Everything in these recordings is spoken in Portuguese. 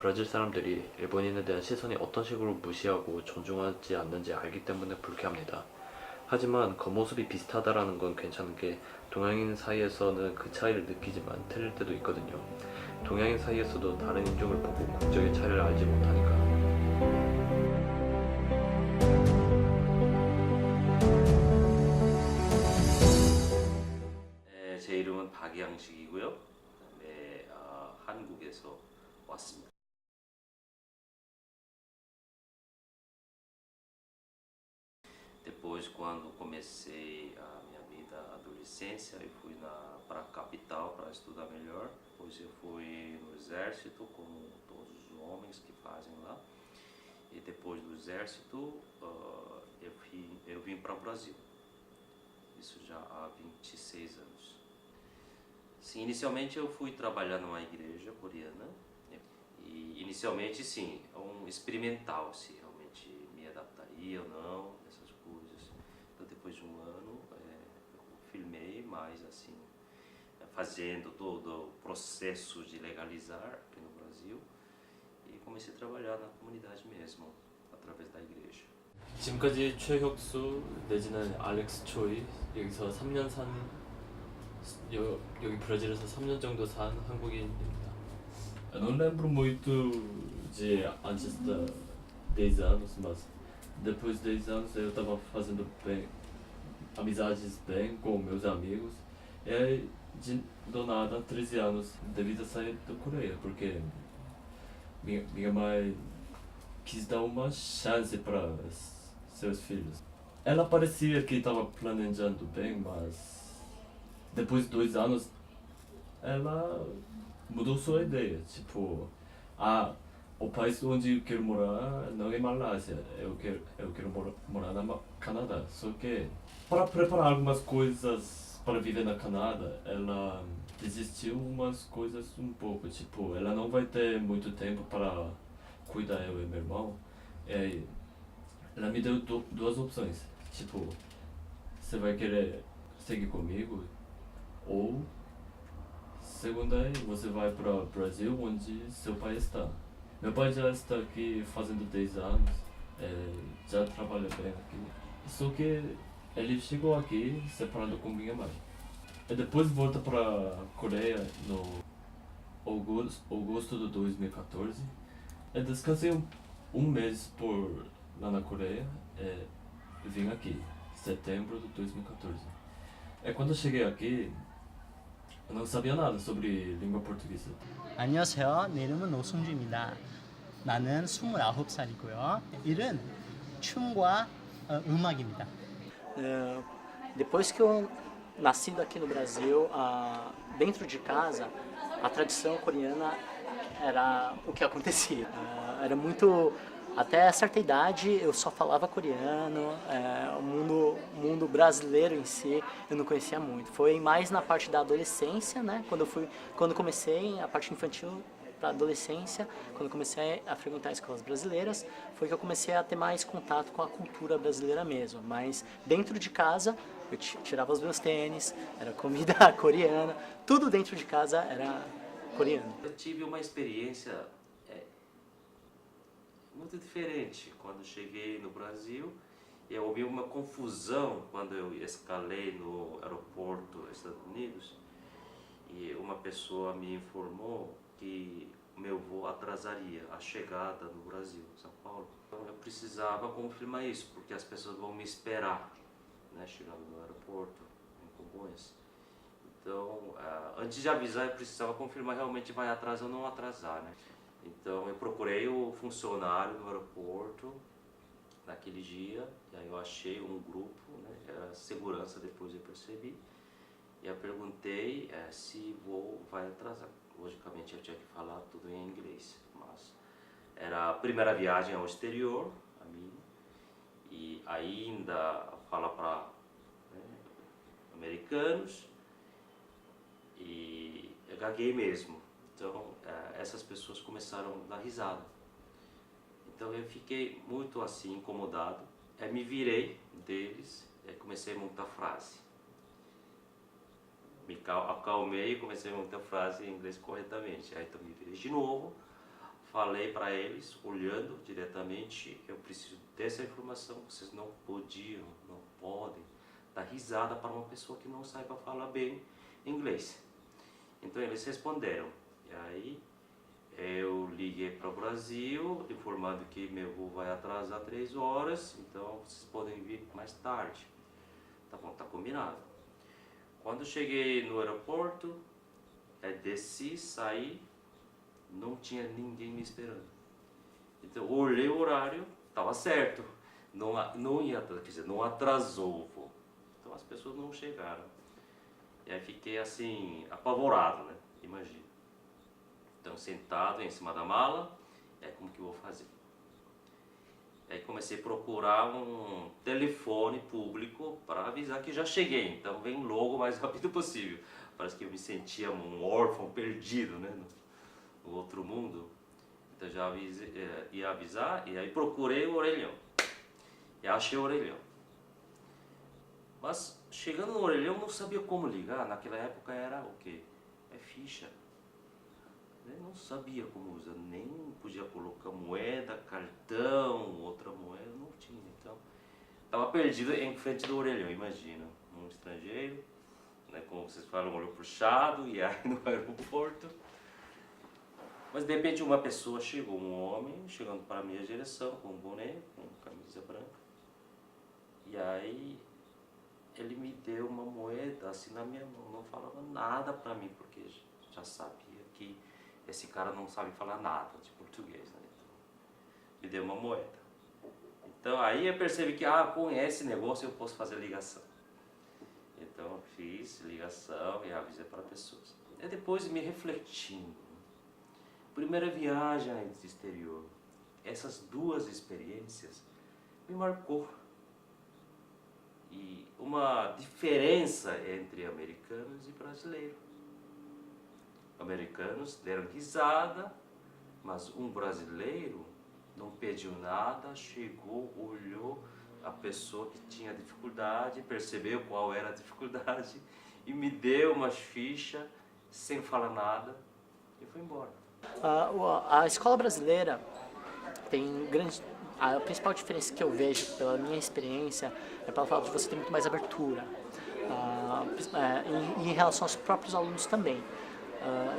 브라질 사람들이 일본인에 대한 시선이 어떤 식으로 무시하고 존중하지 않는지 알기 때문에 불쾌합니다. 하지만 겉모습이 비슷하다라는 건 괜찮은 게 동양인 사이에서는 그 차이를 느끼지만 틀릴 때도 있거든요. 동양인 사이에서도 다른 인종을 보고 국적의 차이를 알지 못하니까. 네, 제 이름은 박양식이고요. 그다음에 한국에서 왔습니다. Depois, quando comecei a minha vida adolescência, eu fui para a capital para estudar melhor. Depois eu fui no exército, como todos os homens que fazem lá. E depois do exército, eu vim para o Brasil. Isso já há 26 anos. Sim, inicialmente eu fui trabalhar numa igreja coreana. E inicialmente, sim, é um experimental, se realmente me adaptaria ou não, essas coisas. Então, depois de um ano, eu filmei mais assim, fazendo todo o processo de legalizar aqui no Brasil e comecei a trabalhar na comunidade mesmo, através da igreja. 지금까지 최혁수 내지는 알렉스 초이 여기서 3년 산 여기 브라질에서 3년 정도 산 한국인입니다. Eu não lembro muito de antes da 10 anos, mas depois de 10 anos eu estava fazendo bem, amizades bem com meus amigos. E aí, do nada, 13 anos, devido a sair da Coreia, porque minha mãe quis dar uma chance para seus filhos. Ela parecia que estava planejando bem, mas depois de 2 anos ela mudou sua ideia. Tipo, o país onde eu quero morar não é Malásia, eu quero morar na Canadá. Só que para preparar algumas coisas para viver na Canadá, ela desistiu umas coisas um pouco. Tipo, ela não vai ter muito tempo para cuidar eu e meu irmão. E ela me deu duas opções. Tipo, você vai querer seguir comigo? Ou segunda é você vai para o Brasil, onde seu pai está. Meu pai já está aqui fazendo 10 anos, já trabalha bem aqui. Só que ele chegou aqui separado com minha mãe. E depois volta para a Coreia no agosto de 2014. Eu descansei um mês lá na Coreia e vim aqui, setembro de 2014. É quando eu cheguei aqui, eu não sabia nada sobre língua portuguesa. 안녕하세요. 내 이름은 오승주입니다. 나는 29살이고요. 일은 춤과 음악입니다. Depois que eu nasci aqui no Brasil, dentro de casa, a tradição coreana era o que acontecia. Era muito. Até certa idade eu só falava coreano, o mundo brasileiro em si eu não conhecia muito. Foi mais na parte da adolescência, né? Quando comecei a parte infantil para adolescência, quando comecei a frequentar escolas brasileiras, foi que eu comecei a ter mais contato com a cultura brasileira mesmo. Mas dentro de casa eu tirava os meus tênis, era comida coreana, tudo dentro de casa era coreano. Eu tive uma experiência muito diferente quando cheguei no Brasil. Eu houve uma confusão quando eu escalei no aeroporto dos Estados Unidos e uma pessoa me informou que o meu voo atrasaria a chegada no Brasil, São Paulo. Então eu precisava confirmar isso, porque as pessoas vão me esperar, né, chegando no aeroporto em Congonhas. Então, antes de avisar, eu precisava confirmar realmente vai atrasar ou não atrasar, né? Então eu procurei o funcionário do aeroporto naquele dia, e aí eu achei um grupo, né, que era segurança, depois eu percebi, e eu perguntei se o voo vai atrasar. Logicamente eu tinha que falar tudo em inglês, mas era a primeira viagem ao exterior, a minha, e ainda falar para americanos, e eu gaguei mesmo. Então essas pessoas começaram a dar risada. Então eu fiquei muito assim incomodado. Me virei deles e comecei a montar frase. Me acalmei e comecei a montar frase em inglês corretamente. Aí então me virei de novo, falei para eles, olhando diretamente, eu preciso dessa informação, vocês não podiam, não podem dar risada para uma pessoa que não saiba falar bem inglês. Então eles responderam, e aí eu liguei para o Brasil, informando que meu voo vai atrasar 3 horas, então vocês podem vir mais tarde. Tá bom, tá combinado. Quando cheguei no aeroporto, desci, saí, não tinha ninguém me esperando. Então eu olhei o horário, estava certo, quer dizer, não atrasou o voo. Então as pessoas não chegaram. E aí fiquei assim, apavorado, né? Imagina. Então sentado em cima da mala, como que eu vou fazer? Aí comecei a procurar um telefone público para avisar que já cheguei, então vem logo o mais rápido possível. Parece que eu me sentia um órfão perdido, né, no outro mundo. Então já ia avisar, e aí procurei o orelhão. E achei o orelhão. Mas chegando no orelhão não sabia como ligar, naquela época era o quê? Ficha. Eu não sabia como usar, nem podia colocar moeda, cartão, outra moeda, não tinha. Então, estava perdido em frente do orelhão, imagina. Um estrangeiro, né, como vocês falam, olho puxado, e aí no aeroporto. Mas de repente uma pessoa chegou, um homem, chegando para a minha direção, com um boné, com camisa branca. E aí ele me deu uma moeda assim na minha mão, não falava nada para mim, porque já sabia que esse cara não sabe falar nada de português, né? Então, me deu uma moeda. Então aí eu percebi que com esse negócio eu posso fazer ligação. Então eu fiz ligação e avisei para pessoas. E depois me refletindo, primeira viagem ao exterior, essas duas experiências me marcou. E uma diferença entre americanos e brasileiros. Americanos deram risada, mas um brasileiro não pediu nada, chegou, olhou a pessoa que tinha dificuldade, percebeu qual era a dificuldade e me deu uma ficha sem falar nada e foi embora. A escola brasileira tem grande... A principal diferença que eu vejo, pela minha experiência, é pelo fato de você ter muito mais abertura. Em relação aos próprios alunos também.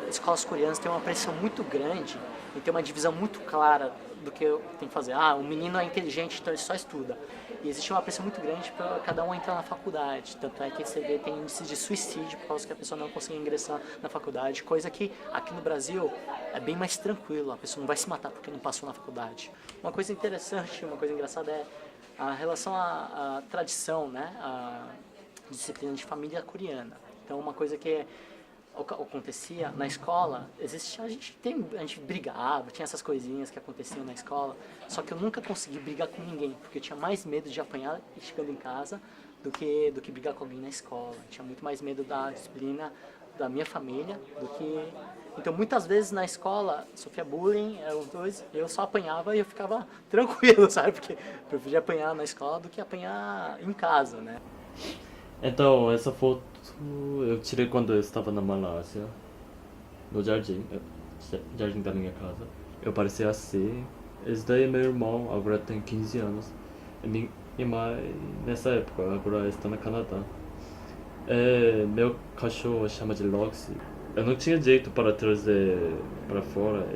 Escolas coreanas têm uma pressão muito grande e tem uma divisão muito clara do que tem que fazer. O menino é inteligente, então ele só estuda. E existe uma pressão muito grande para cada um entrar na faculdade. Tanto é que você vê tem índices de suicídio por causa que a pessoa não consegue ingressar na faculdade. Coisa que aqui no Brasil é bem mais tranquilo. A pessoa não vai se matar porque não passou na faculdade. Uma coisa interessante, uma coisa engraçada é a relação à tradição, né? A disciplina de família coreana. Então uma coisa que acontecia na escola, a gente brigava, tinha essas coisinhas que aconteciam na escola, só que eu nunca consegui brigar com ninguém, porque eu tinha mais medo de apanhar chegando em casa do que brigar com alguém na escola. Eu tinha muito mais medo da disciplina da minha família do que... Então muitas vezes na escola sofria bullying, os dois, eu só apanhava e eu ficava tranquilo, sabe? Porque eu preferia apanhar na escola do que apanhar em casa, né? Então, essa foto eu tirei quando eu estava na Malásia, no jardim da minha casa. Eu parecia assim. Esse daí é meu irmão, agora tem 15 anos. E minha mãe, nessa época, agora está no Canadá. Meu cachorro chama de Loxy. Eu não tinha jeito para trazer para fora.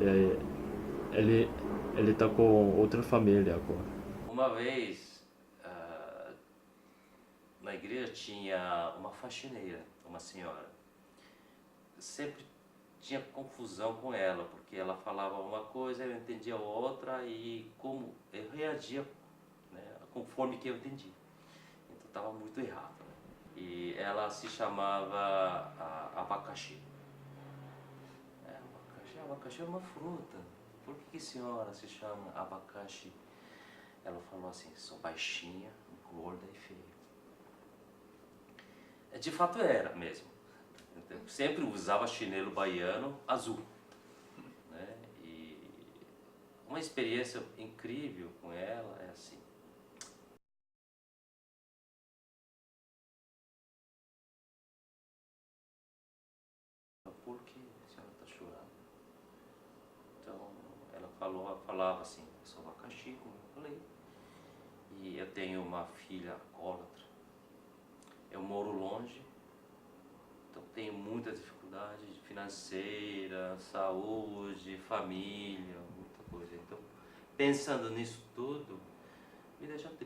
Ele está com outra família agora. Uma vez, na igreja tinha uma faxineira, uma senhora. Sempre tinha confusão com ela, porque ela falava uma coisa, eu entendia outra e como eu reagia, né, conforme que eu entendia. Então estava muito errado. Né? E ela se chamava abacaxi. Abacaxi é uma fruta. Por que a senhora se chama abacaxi? Ela falou assim, sou baixinha, gorda e feia. De fato era mesmo. Eu sempre usava chinelo baiano azul. Né? E uma experiência incrível com ela é assim. Por que a senhora está chorando? Então ela falava assim, eu sou abacaxi, como eu falei. E eu tenho uma filha alcoólatra. Eu moro longe, então tenho muita dificuldade financeira, saúde, família, muita coisa. Então, pensando nisso tudo, me deixa triste.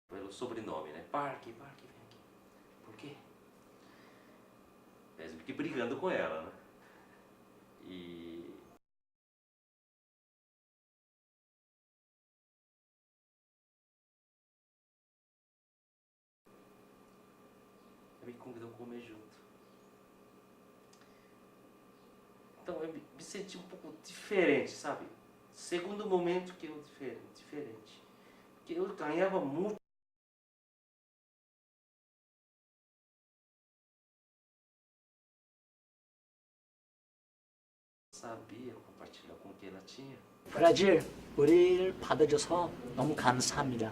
Pelo sobrenome, né? Parque, vem aqui. Por quê? Mesmo que brigando com ela, né? E me convidou a comer junto. Então eu me senti um pouco diferente, sabe? Segundo momento que eu diferente. Porque eu ganhava muito. sabia compartilhar com o que ela tinha. 브라질, 우리를 받아줘서 너무 감사합니다.